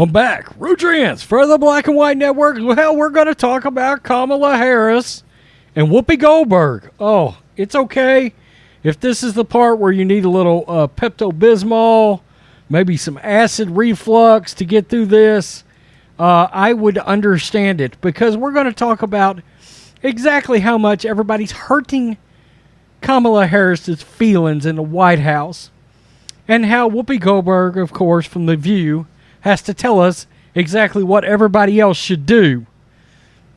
I'm back. Rudrance for the Black and White Network. Well, we're going to talk about Kamala Harris and Whoopi Goldberg. Oh, it's okay if this is the part where you need a little Pepto-Bismol, maybe some acid reflux to get through this. I would understand it, because we're going to talk about exactly how much everybody's hurting Kamala Harris's feelings in the White House, and how Whoopi Goldberg, of course, from The View, has to tell us exactly what everybody else should do.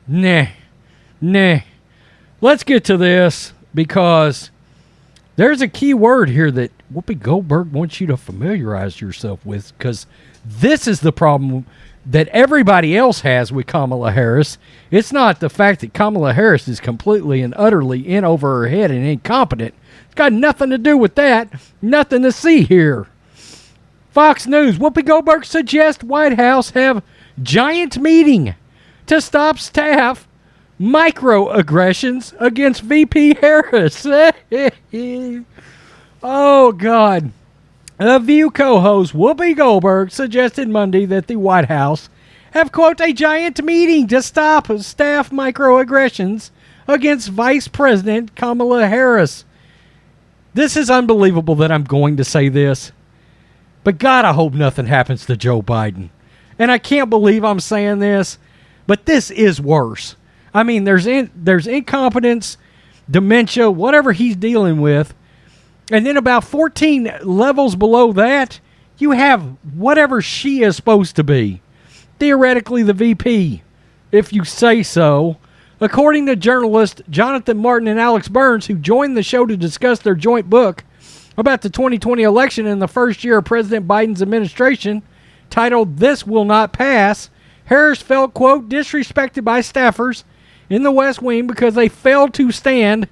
Nah. Let's get to this, because there's a key word here that Whoopi Goldberg wants you to familiarize yourself with, because this is the problem that everybody else has with Kamala Harris. It's not the fact that Kamala Harris is completely and utterly in over her head and incompetent. It's got nothing to do with that. Nothing to see here. Fox News, Whoopi Goldberg suggests White House have giant meeting to stop staff microaggressions against VP Harris. Oh, God. The View co-host Whoopi Goldberg suggested Monday that the White House have, quote, a giant meeting to stop staff microaggressions against Vice President Kamala Harris. This is unbelievable that I'm going to say this, but God, I hope nothing happens to Joe Biden. And I can't believe I'm saying this, but this is worse. I mean, there's incompetence, dementia, whatever he's dealing with. And then about 14 levels below that, you have whatever she is supposed to be. Theoretically, the VP, if you say so. According to journalists Jonathan Martin and Alex Burns, who joined the show to discuss their joint book about the 2020 election in the first year of President Biden's administration, titled This Will Not Pass, Harris felt, quote, disrespected by staffers in the West Wing because they failed to stand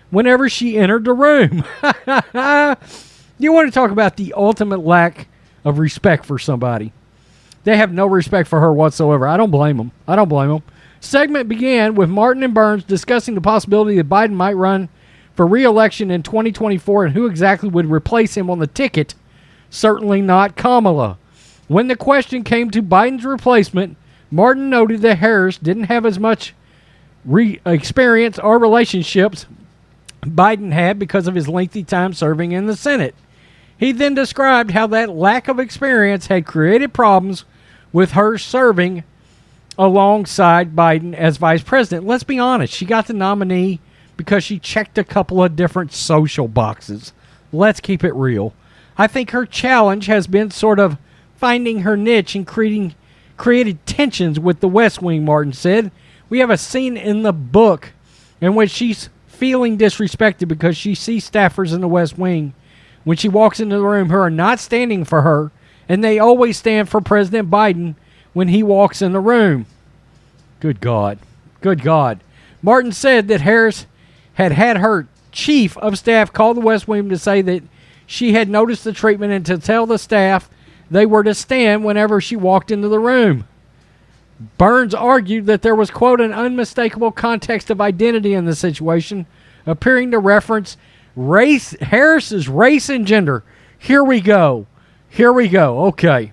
whenever she entered the room. You want to talk about the ultimate lack of respect for somebody. They have no respect for her whatsoever. I don't blame them. Segment began with Martin and Burns discussing the possibility that Biden might run for re-election in 2024 and who exactly would replace him on the ticket. Certainly not Kamala. When the question came to Biden's replacement, Martin noted that Harris didn't have as much experience or relationships Biden had because of his lengthy time serving in the Senate. He then described how that lack of experience had created problems with her serving alongside Biden as vice president. Let's be honest, she got the nominee because she checked a couple of different social boxes. Let's keep it real. I think her challenge has been sort of finding her niche and created tensions with the West Wing, Martin said. We have a scene in the book in which she's feeling disrespected because she sees staffers in the West Wing when she walks into the room who are not standing for her, and they always stand for President Biden when he walks in the room. Good God. Martin said that Harris had her chief of staff call the West Wing to say that she had noticed the treatment and to tell the staff they were to stand whenever she walked into the room. Burns argued that there was, quote, an unmistakable context of identity in the situation, appearing to reference Harris's race and gender. Here we go. Okay.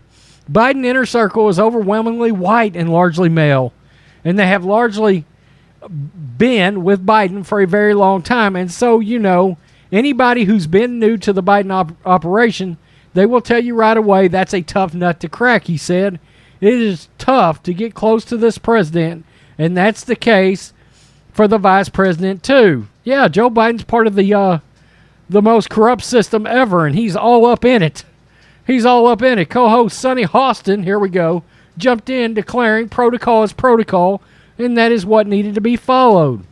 Biden inner circle is overwhelmingly white and largely male, and they have largely been with Biden for a very long time. And so, anybody who's been new to the Biden operation, they will tell you right away that's a tough nut to crack, he said. It is tough to get close to this president, and that's the case for the vice president, too. Yeah, Joe Biden's part of the most corrupt system ever, and he's all up in it. Co-host Sonny Hostin, here we go, jumped in declaring protocol is protocol, and that is what needed to be followed.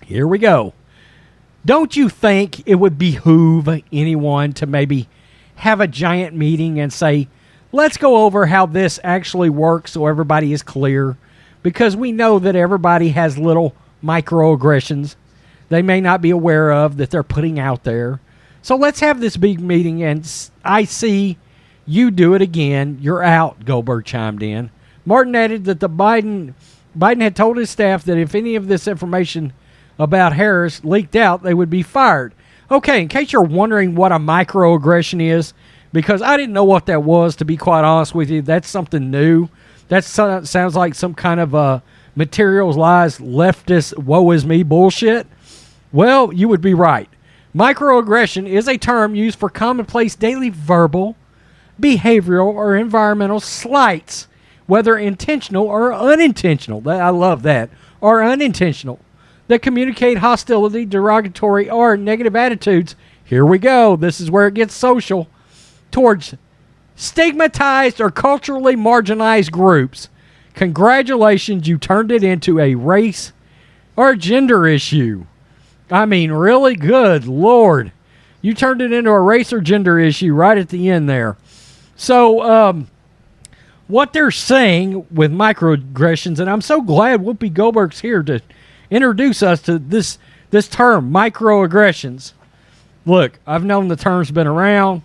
Here we go. Don't you think it would behoove anyone to maybe have a giant meeting and say, let's go over how this actually works so everybody is clear? Because we know that everybody has little microaggressions they may not be aware of that they're putting out there. So let's have this big meeting, and I see you do it again. You're out, Goldberg chimed in. Martin added that Biden had told his staff that if any of this information about Harris leaked out, they would be fired. Okay, in case you're wondering what a microaggression is, because I didn't know what that was, to be quite honest with you. That's something new. That sounds like some kind of materials, lies, leftist, woe is me bullshit. Well, you would be right. Microaggression is a term used for commonplace daily verbal, behavioral, or environmental slights, whether intentional or unintentional. I love that. Or unintentional. That communicate hostility, derogatory, or negative attitudes. Here we go. This is where it gets social. Towards stigmatized or culturally marginalized groups. Congratulations, you turned it into a race or gender issue. I mean, really? Good Lord. You turned it into a race or gender issue right at the end there. So, what they're saying with microaggressions, and I'm so glad Whoopi Goldberg's here to introduce us to this term, microaggressions. Look, I've known the term's been around,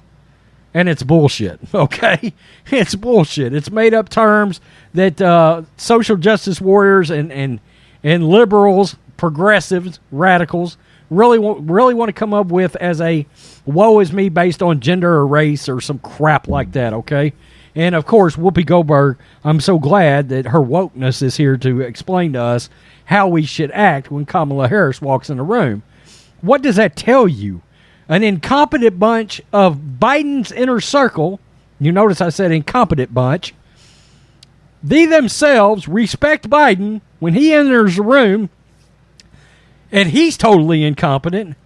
and it's bullshit, okay? It's bullshit. It's made-up terms that social justice warriors and liberals, progressives, radicals, really want to come up with as a woe is me based on gender or race or some crap like that, okay? And, of course, Whoopi Goldberg, I'm so glad that her wokeness is here to explain to us how we should act when Kamala Harris walks in the room. What does that tell you? An incompetent bunch of Biden's inner circle, you notice I said incompetent bunch, they themselves respect Biden when he enters the room, and he's totally incompetent.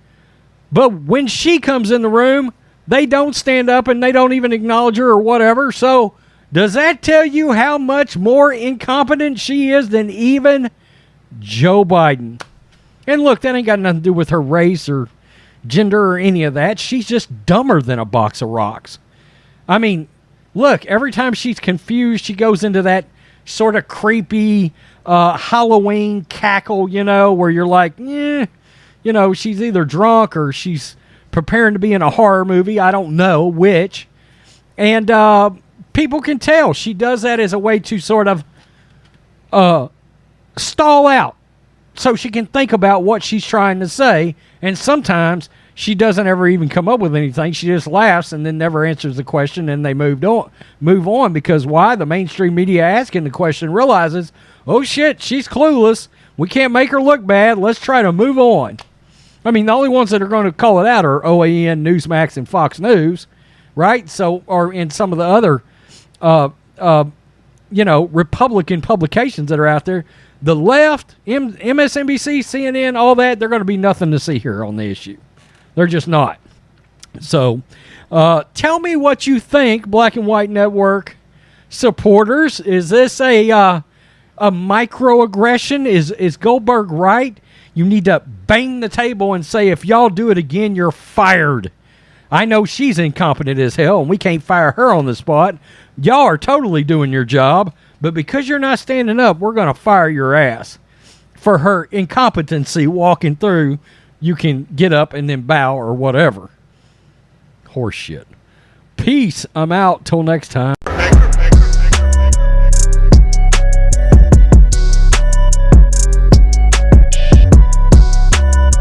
But when she comes in the room, they don't stand up and they don't even acknowledge her or whatever. So does that tell you how much more incompetent she is than even Joe Biden? And look, that ain't got nothing to do with her race or gender or any of that. She's just dumber than a box of rocks. I mean, look, every time she's confused, she goes into that sort of creepy Halloween cackle, you know, where you're like, you know, she's either drunk or she's preparing to be in a horror movie. I don't know which. And people can tell she does that as a way to sort of stall out so she can think about what she's trying to say. And sometimes she doesn't ever even come up with anything. She just laughs and then never answers the question, and they move on. Because why? The mainstream media asking the question realizes, oh shit, she's clueless. We can't make her look bad. Let's try to move on. I mean, the only ones that are going to call it out are OAN, Newsmax, and Fox News, right? So, or in some of the other, Republican publications that are out there. The left, MSNBC, CNN, all that, they're going to be nothing to see here on the issue. They're just not. So, tell me what you think, Black and White Network supporters. Is this a microaggression? Is Goldberg right? You need to bang the table and say, if y'all do it again, you're fired. I know she's incompetent as hell, and we can't fire her on the spot. Y'all are totally doing your job, but because you're not standing up, we're going to fire your ass. For her incompetency walking through, you can get up and then bow or whatever. Horse shit. Peace. I'm out. Till next time.